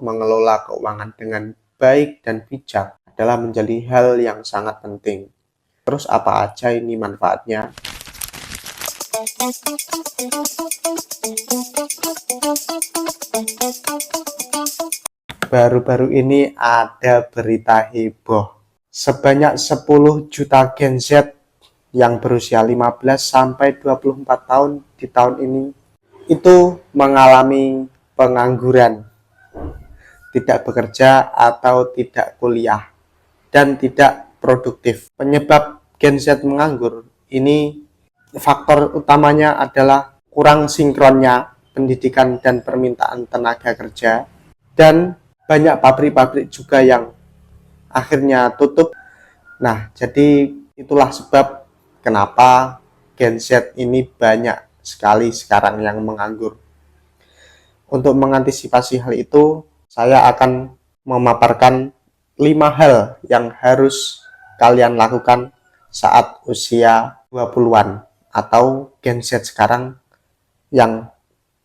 mengelola keuangan dengan baik dan bijak adalah menjadi hal yang sangat penting. Terus apa aja ini manfaatnya? Baru-baru ini ada berita heboh. Sebanyak 10 juta Gen Z yang berusia 15 sampai 24 tahun di tahun ini itu mengalami pengangguran, tidak bekerja atau tidak kuliah, dan tidak produktif. Penyebab Gen Z menganggur ini, faktor utamanya adalah kurang sinkronnya pendidikan dan permintaan tenaga kerja, dan banyak pabrik-pabrik juga yang akhirnya tutup. Nah, jadi itulah sebab kenapa Gen Z ini banyak sekali sekarang yang menganggur. Untuk mengantisipasi hal itu, saya akan memaparkan 5 hal yang harus kalian lakukan saat usia 20-an atau Gen Z sekarang yang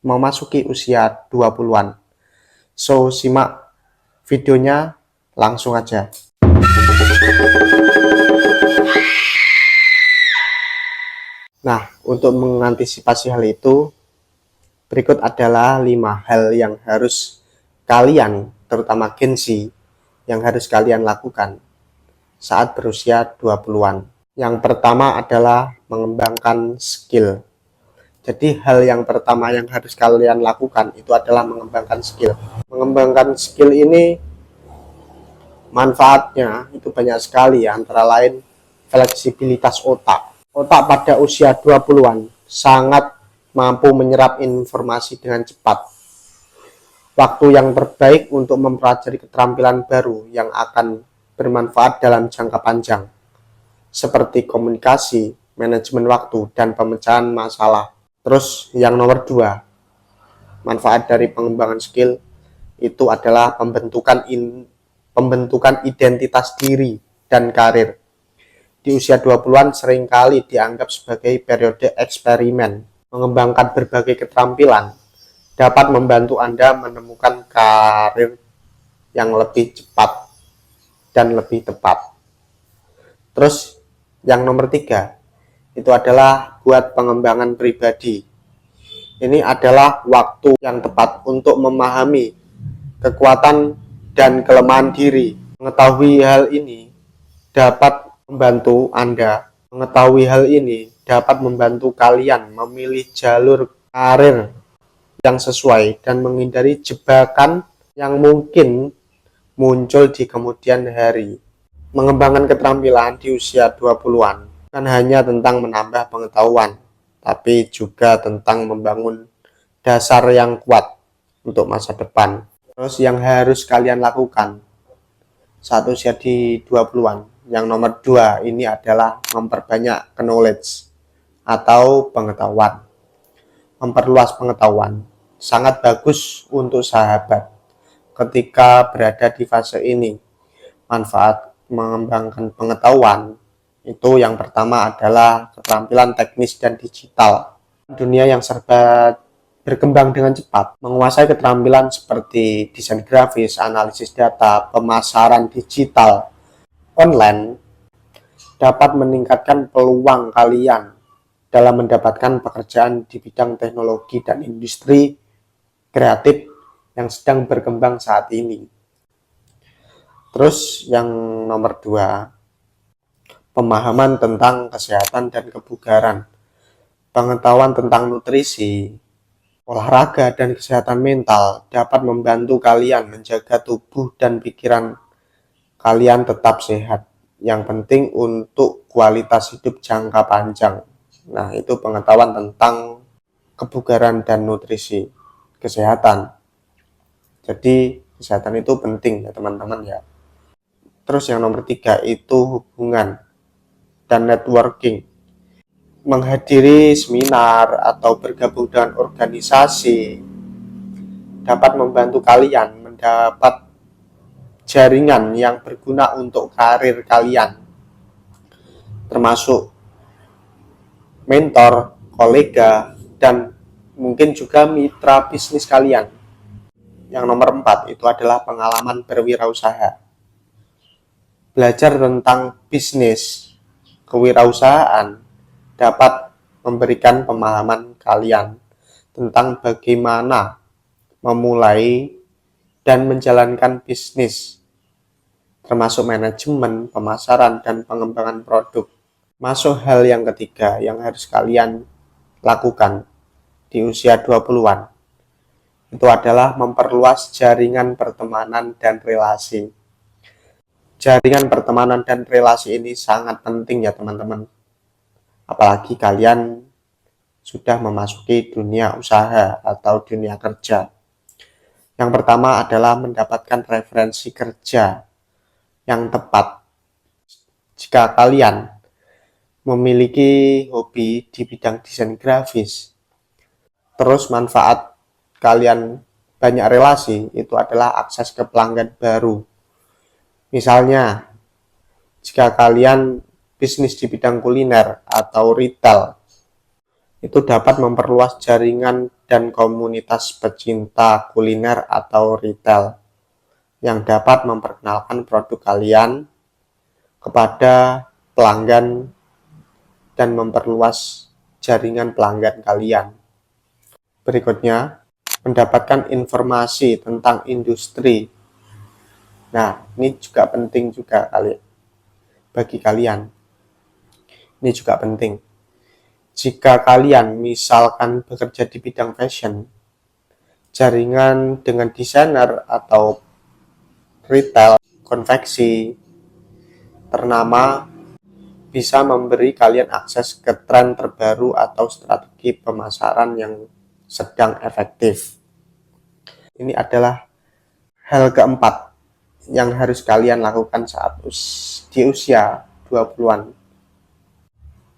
memasuki usia 20-an. So, simak videonya langsung aja. Nah, untuk mengantisipasi hal itu, berikut adalah 5 hal yang harus kalian, terutama Gen Z, yang harus kalian lakukan saat berusia 20-an. Yang pertama adalah mengembangkan skill. Jadi hal yang pertama yang harus kalian lakukan itu adalah mengembangkan skill. Mengembangkan skill ini manfaatnya itu banyak sekali ya, antara lain fleksibilitas otak. Otak pada usia 20-an sangat mampu menyerap informasi dengan cepat. Waktu yang terbaik untuk mempelajari keterampilan baru yang akan bermanfaat dalam jangka panjang, seperti komunikasi, manajemen waktu, dan pemecahan masalah. Terus yang nomor 2, manfaat dari pengembangan skill itu adalah pembentukan identitas diri dan karir. Di usia 20-an seringkali dianggap sebagai periode eksperimen. Mengembangkan berbagai keterampilan dapat membantu Anda menemukan karir yang lebih cepat dan lebih tepat. Terus yang nomor 3 itu adalah buat pengembangan pribadi. Ini adalah waktu yang tepat untuk memahami kekuatan dan kelemahan diri. Mengetahui hal ini dapat membantu kalian memilih jalur karir yang sesuai dan menghindari jebakan yang mungkin muncul di kemudian hari. Mengembangkan keterampilan di usia 20-an bukan hanya tentang menambah pengetahuan, tapi juga tentang membangun dasar yang kuat untuk masa depan. Terus yang harus kalian lakukan saat usia di 20-an, yang nomor 2 ini adalah memperbanyak knowledge atau pengetahuan. Memperluas pengetahuan sangat bagus untuk sahabat ketika berada di fase ini. Manfaat mengembangkan pengetahuan itu yang pertama adalah keterampilan teknis dan digital. Dunia yang serba berkembang dengan cepat, menguasai keterampilan seperti desain grafis, analisis data, pemasaran digital online dapat meningkatkan peluang kalian dalam mendapatkan pekerjaan di bidang teknologi dan industri kreatif yang sedang berkembang saat ini. Terus yang nomor 2, pemahaman tentang kesehatan dan kebugaran. Pengetahuan tentang nutrisi, olahraga, dan kesehatan mental dapat membantu kalian menjaga tubuh dan pikiran kalian tetap sehat. Yang penting untuk kualitas hidup jangka panjang. Nah, itu pengetahuan tentang kebugaran dan nutrisi, kesehatan. Jadi, kesehatan itu penting ya teman-teman ya. Terus yang nomor 3 itu hubungan dan networking. Menghadiri seminar atau bergabung dengan organisasi dapat membantu kalian mendapat jaringan yang berguna untuk karir kalian, termasuk mentor, kolega, dan mungkin juga mitra bisnis kalian Yang nomor 4 itu adalah pengalaman berwirausaha. Belajar tentang bisnis kewirausahaan dapat memberikan pemahaman kalian tentang bagaimana memulai dan menjalankan bisnis, termasuk manajemen, pemasaran, dan pengembangan produk. Masuk hal yang ketiga yang harus kalian lakukan di usia 20-an. Itu adalah memperluas jaringan pertemanan dan relasi. Jaringan pertemanan dan relasi ini sangat penting ya teman-teman. Apalagi kalian sudah memasuki dunia usaha atau dunia kerja. Yang pertama adalah mendapatkan referensi kerja yang tepat. Jika kalian memiliki hobi di bidang desain grafis, terus manfaat kalian banyak relasi, itu adalah akses ke pelanggan baru. Misalnya, jika kalian bisnis di bidang kuliner atau retail, itu dapat memperluas jaringan dan komunitas pecinta kuliner atau retail yang dapat memperkenalkan produk kalian kepada pelanggan dan memperluas jaringan pelanggan kalian. Berikutnya, mendapatkan informasi tentang industri. Nah, ini juga penting juga bagi kalian. Ini juga penting. Jika kalian misalkan bekerja di bidang fashion, jaringan dengan desainer atau retail, konveksi ternama bisa memberi kalian akses ke tren terbaru atau strategi pemasaran yang sedang efektif. Ini adalah hal keempat yang harus kalian lakukan saat di usia 20-an.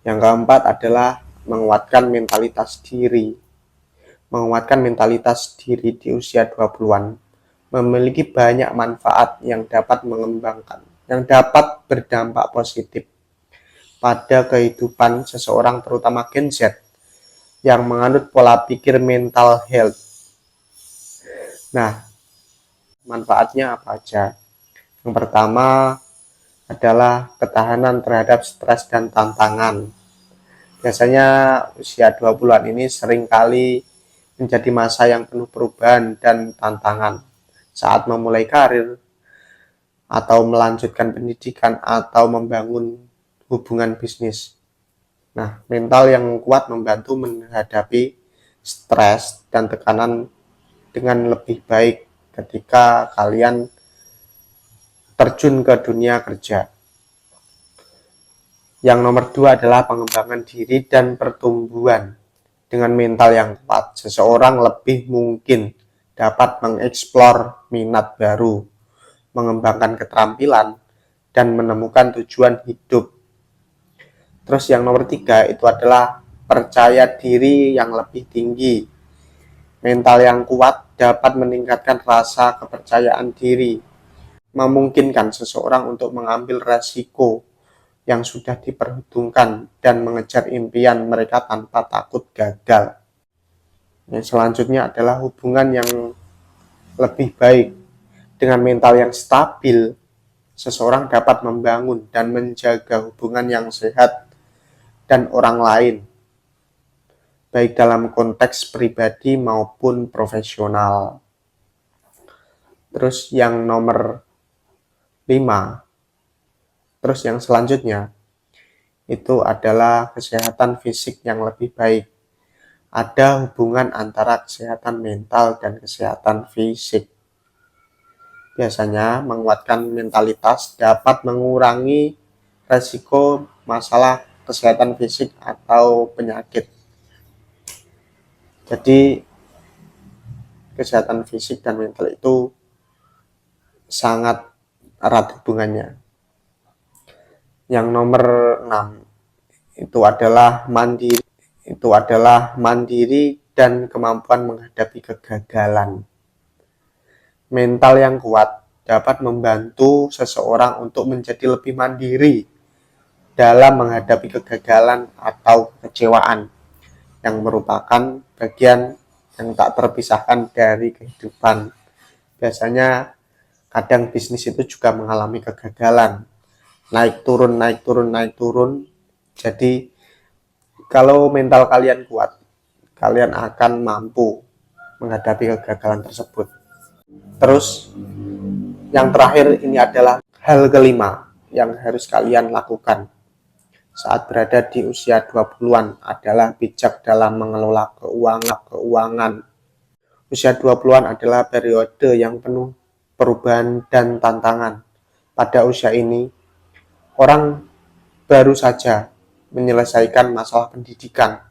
Yang keempat adalah menguatkan mentalitas diri. Menguatkan mentalitas diri di usia 20-an memiliki banyak manfaat yang dapat mengembangkan, yang dapat berdampak positif pada kehidupan seseorang, terutama Gen Z yang menganut pola pikir mental health. Nah, manfaatnya apa aja? Yang pertama adalah ketahanan terhadap stres dan tantangan. Biasanya usia 20-an ini seringkali menjadi masa yang penuh perubahan dan tantangan saat memulai karir atau melanjutkan pendidikan atau membangun hubungan bisnis. Nah, mental yang kuat membantu menghadapi stres dan tekanan dengan lebih baik ketika kalian terjun ke dunia kerja. Yang nomor 2 adalah pengembangan diri dan pertumbuhan. Dengan mental yang kuat, seseorang lebih mungkin dapat mengeksplor minat baru, mengembangkan keterampilan, dan menemukan tujuan hidup. Terus yang nomor 3 itu adalah percaya diri yang lebih tinggi. Mental yang kuat dapat meningkatkan rasa kepercayaan diri, memungkinkan seseorang untuk mengambil resiko yang sudah diperhitungkan dan mengejar impian mereka tanpa takut gagal. Yang selanjutnya adalah hubungan yang lebih baik. Dengan mental yang stabil, seseorang dapat membangun dan menjaga hubungan yang sehat dan orang lain, baik dalam konteks pribadi maupun profesional. Terus yang nomor 5, terus yang selanjutnya itu adalah kesehatan fisik yang lebih baik. Ada hubungan antara kesehatan mental dan kesehatan fisik. Biasanya menguatkan mentalitas dapat mengurangi resiko masalah kesehatan fisik atau penyakit. Jadi kesehatan fisik dan mental itu sangat erat hubungannya. Yang nomor 6 itu adalah mandiri dan kemampuan menghadapi kegagalan. Mental yang kuat dapat membantu seseorang untuk menjadi lebih mandiri dalam menghadapi kegagalan atau kekecewaan yang merupakan bagian yang tak terpisahkan dari kehidupan. Biasanya kadang bisnis itu juga mengalami kegagalan, naik turun, naik turun, naik turun. Jadi kalau mental kalian kuat, kalian akan mampu menghadapi kegagalan tersebut. Terus yang terakhir ini adalah hal kelima yang harus kalian lakukan saat berada di usia 20-an adalah bijak dalam mengelola keuangan. Usia 20-an adalah periode yang penuh perubahan dan tantangan. Pada usia ini, orang baru saja menyelesaikan masalah pendidikan,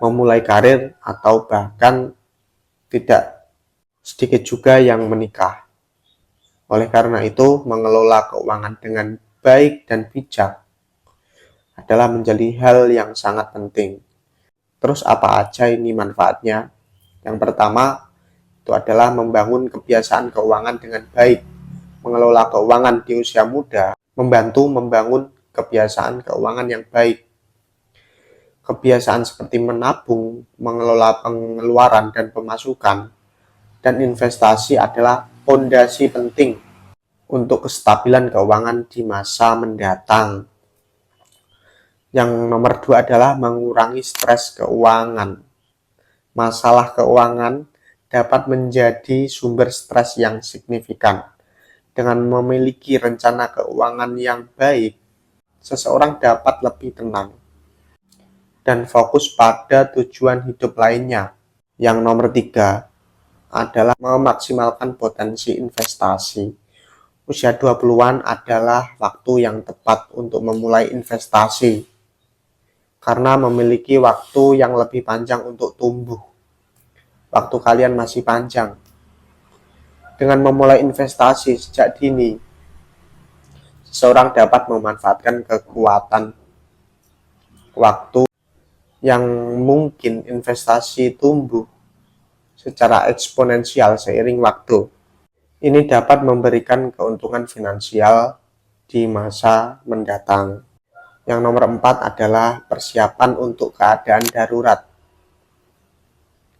memulai karir, atau bahkan tidak sedikit juga yang menikah. Oleh karena itu, mengelola keuangan dengan baik dan bijak adalah menjadi hal yang sangat penting. Terus apa aja ini manfaatnya? Yang pertama, itu adalah membangun kebiasaan keuangan dengan baik. Mengelola keuangan di usia muda membantu membangun kebiasaan keuangan yang baik. Kebiasaan seperti menabung, mengelola pengeluaran dan pemasukan, dan investasi adalah fondasi penting untuk kestabilan keuangan di masa mendatang. Yang nomor 2 adalah mengurangi stres keuangan. Masalah keuangan dapat menjadi sumber stres yang signifikan. Dengan memiliki rencana keuangan yang baik, seseorang dapat lebih tenang dan fokus pada tujuan hidup lainnya. Yang nomor 3 adalah memaksimalkan potensi investasi. Usia 20-an adalah waktu yang tepat untuk memulai investasi karena memiliki waktu yang lebih panjang untuk tumbuh. Waktu kalian masih panjang. Dengan memulai investasi sejak dini, seseorang dapat memanfaatkan kekuatan waktu yang mungkin investasi tumbuh secara eksponensial seiring waktu. Ini dapat memberikan keuntungan finansial di masa mendatang. Yang nomor 4 adalah persiapan untuk keadaan darurat.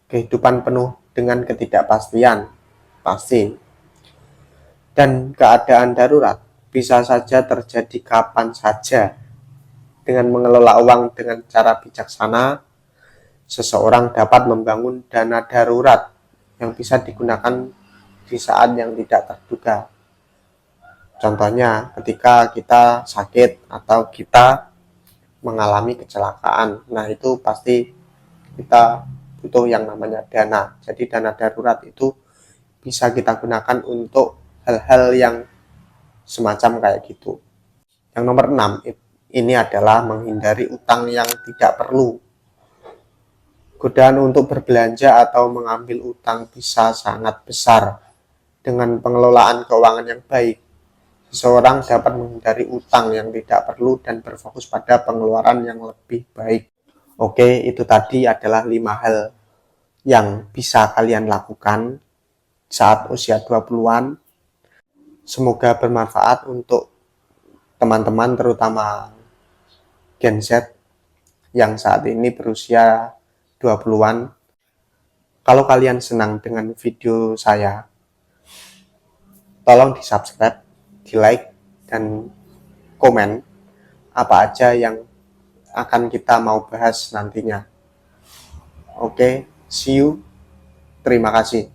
Kehidupan penuh dengan ketidakpastian, pasti. Dan keadaan darurat bisa saja terjadi kapan saja. Dengan mengelola uang dengan cara bijaksana, seseorang dapat membangun dana darurat yang bisa digunakan di saat yang tidak terduga. Contohnya ketika kita sakit atau kita mengalami kecelakaan. Nah, itu pasti kita butuh yang namanya dana. Jadi dana darurat itu bisa kita gunakan untuk hal-hal yang semacam kayak gitu. Yang nomor 6 ini adalah menghindari utang yang tidak perlu. Godaan untuk berbelanja atau mengambil utang bisa sangat besar. Dengan pengelolaan keuangan yang baik, seseorang dapat menghindari utang yang tidak perlu dan berfokus pada pengeluaran yang lebih baik. Oke, itu tadi adalah 5 hal yang bisa kalian lakukan saat usia 20-an. Semoga bermanfaat untuk teman-teman, terutama Gen Z yang saat ini berusia 20-an. Kalau kalian senang dengan video saya, tolong di-subscribe, di-like, dan komen apa aja yang akan kita mau bahas nantinya. Oke, see you. Terima kasih.